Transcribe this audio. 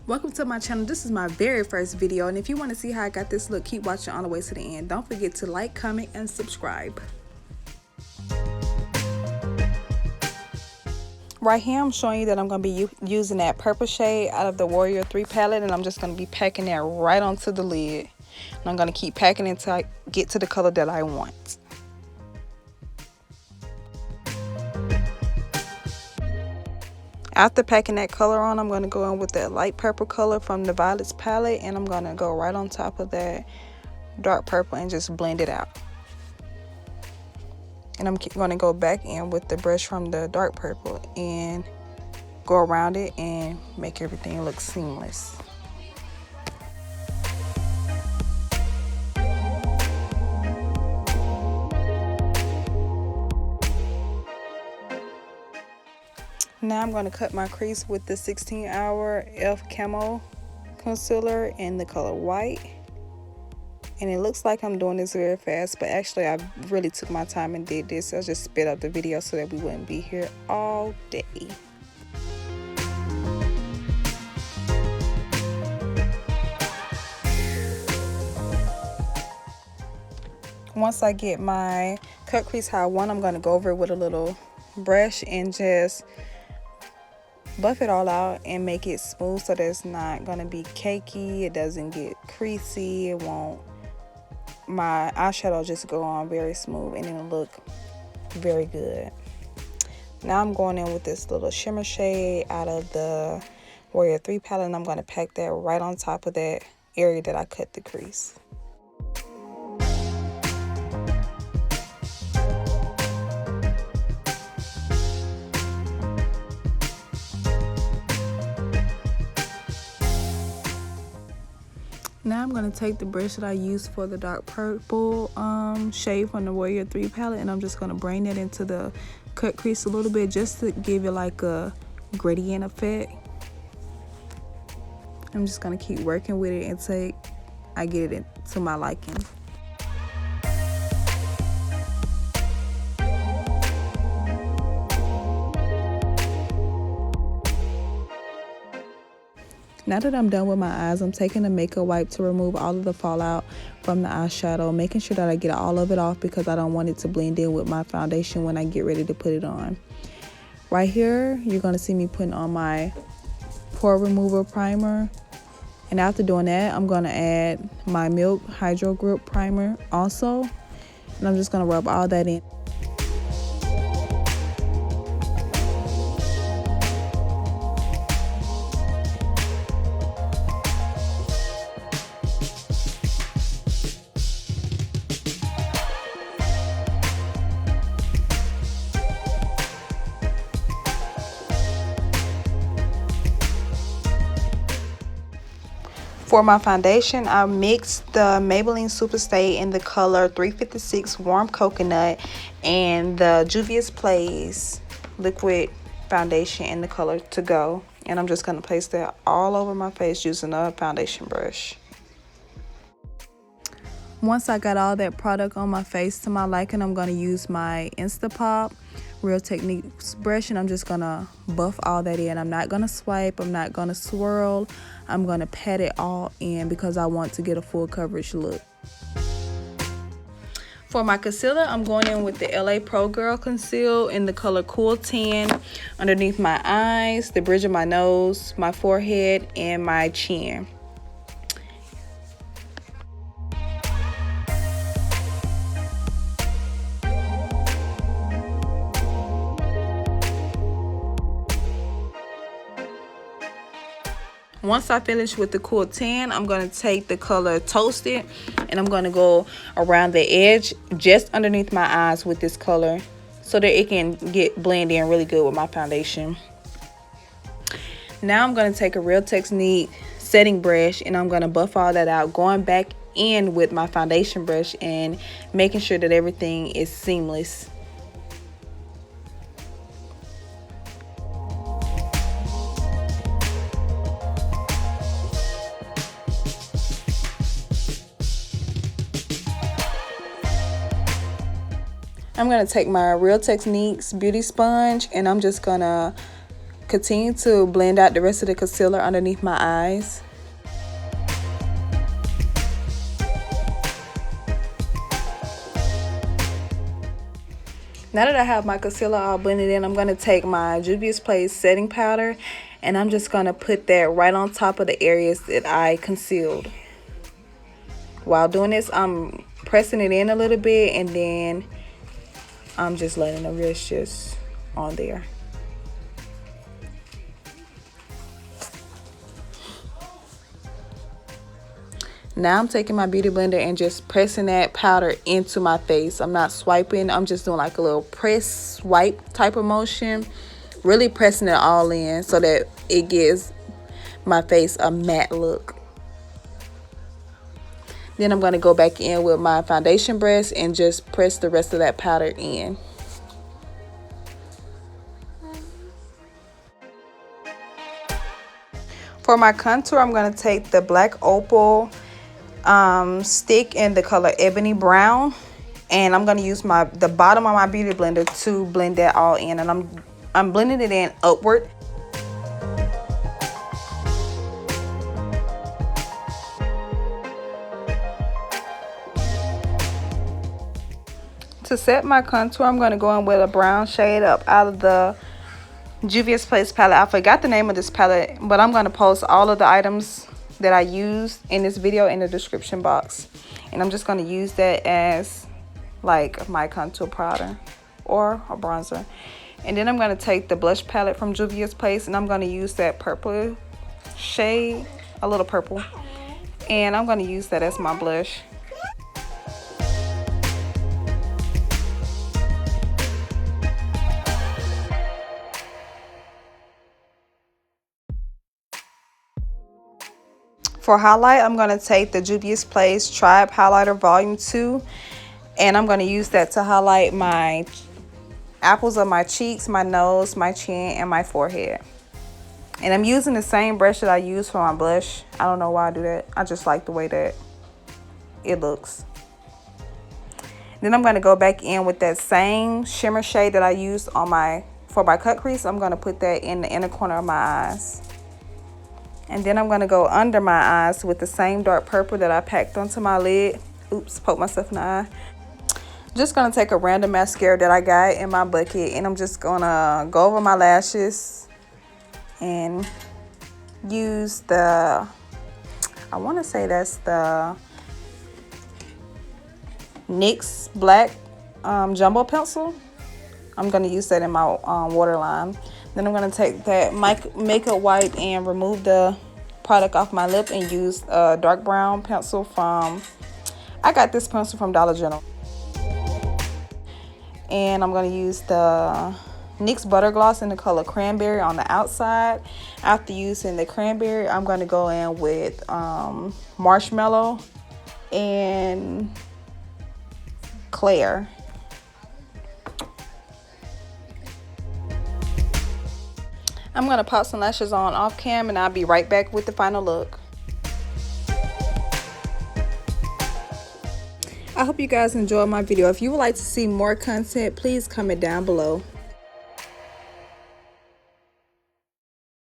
Welcome to my channel. This is my very first video, and if you want to see how I got this look, keep watching all the way to the end. Don't forget to like, comment, and subscribe. Right here I'm showing you that I'm going to be using that purple shade out of the Warrior 3 palette, and I'm just going to be packing that right onto the lid. And I'm going to keep packing until I get to the color that I want. After packing that color on, I'm going to go in with that light purple color from the Violets palette, and I'm going to go right on top of that dark purple and just blend it out. And I'm going to go back in with the brush from the dark purple and go around it and make everything look seamless. Now I'm going to cut my crease with the 16-hour e.l.f. camo concealer in the color white. And it looks like I'm doing this very fast, but actually I really took my time and did this. I just sped up the video so that we wouldn't be here all day. Once I get my cut crease how I want, I'm going to go over it with a little brush and just buff it all out and make it smooth so that it's not going to be cakey. It doesn't get creasy. It won't. My eyeshadow just go on very smooth and it'll look very good. Now I'm going in with this little shimmer shade out of the Warrior 3 palette, and I'm going to pack that right on top of that area that I cut the crease. Now I'm going to take the brush that I used for the dark purple shade from the Warrior 3 palette, and I'm just going to bring that into the cut crease a little bit just to give it like a gradient effect. I'm just going to keep working with it until I get it to my liking. Now that I'm done with my eyes, I'm taking a makeup wipe to remove all of the fallout from the eyeshadow, making sure that I get all of it off because I don't want it to blend in with my foundation when I get ready to put it on. Right here, you're going to see me putting on my pore remover primer. And after doing that, I'm going to add my Milk Hydro Grip primer also. And I'm just going to rub all that in. For my foundation, I mixed the Maybelline Superstay in the color 356 Warm Coconut and the Juvias Place Liquid Foundation in the color Togo. And I'm just going to place that all over my face using a foundation brush. Once I got all that product on my face to my liking, I'm going to use my Instapop Real Techniques brush, and I'm just going to buff all that in. I'm not going to swipe. I'm not going to swirl. I'm going to pat it all in because I want to get a full coverage look. For my concealer, I'm going in with the LA Pro Girl Conceal in the color Cool Tan underneath my eyes, the bridge of my nose, my forehead, and my chin. Once I finish with the Cool Tan, I'm going to take the color Toasted and I'm going to go around the edge just underneath my eyes with this color so that it can blend in really good with my foundation. Now I'm going to take a Real Techniques setting brush and I'm going to buff all that out, going back in with my foundation brush and making sure that everything is seamless. I'm going to take my Real Techniques beauty sponge and I'm just going to continue to blend out the rest of the concealer underneath my eyes. Now that I have my concealer all blended in, I'm going to take my Juvias Place setting powder and I'm just going to put that right on top of the areas that I concealed. While doing this, I'm pressing it in a little bit and then I'm just letting the rest just on there. Now I'm taking my beauty blender and just pressing that powder into my face. I'm not swiping. I'm just doing like a little press swipe type of motion. Really pressing it all in so that it gives my face a matte look. Then I'm going to go back in with my foundation brush and just press the rest of that powder in. For my contour, I'm going to take the Black Opal stick in the color Ebony Brown, and I'm going to use the bottom of my beauty blender to blend that all in, and I'm blending it in upward. To set my contour, I'm going to go in with a brown shade up out of the Juvias Place palette. I forgot the name of this palette, but I'm going to post all of the items that I used in this video in the description box. And I'm just going to use that as like my contour powder or a bronzer. And then I'm going to take the blush palette from Juvias Place and I'm going to use that purple shade, a little purple. And I'm going to use that as my blush. For highlight, I'm going to take the Juvias Place Tribe Highlighter Volume 2. And I'm going to use that to highlight my apples of my cheeks, my nose, my chin, and my forehead. And I'm using the same brush that I use for my blush. I don't know why I do that. I just like the way that it looks. Then I'm going to go back in with that same shimmer shade that I used on for my cut crease. I'm going to put that in the inner corner of my eyes. And then I'm going to go under my eyes with the same dark purple that I packed onto my lid. Oops, poked myself in the eye. Just going to take a random mascara that I got in my bucket. And I'm just going to go over my lashes. And use I want to say that's the NYX Black Jumbo Pencil. I'm going to use that in my waterline. Then I'm going to take that makeup wipe and remove the product off my lip and use a dark brown pencil I got this pencil from Dollar General. And I'm going to use the NYX Butter Gloss in the color Cranberry on the outside. After using the Cranberry, I'm going to go in with Marshmallow and Claire. I'm going to pop some lashes on off cam and I'll be right back with the final look. I hope you guys enjoyed my video. If you would like to see more content, please comment down below.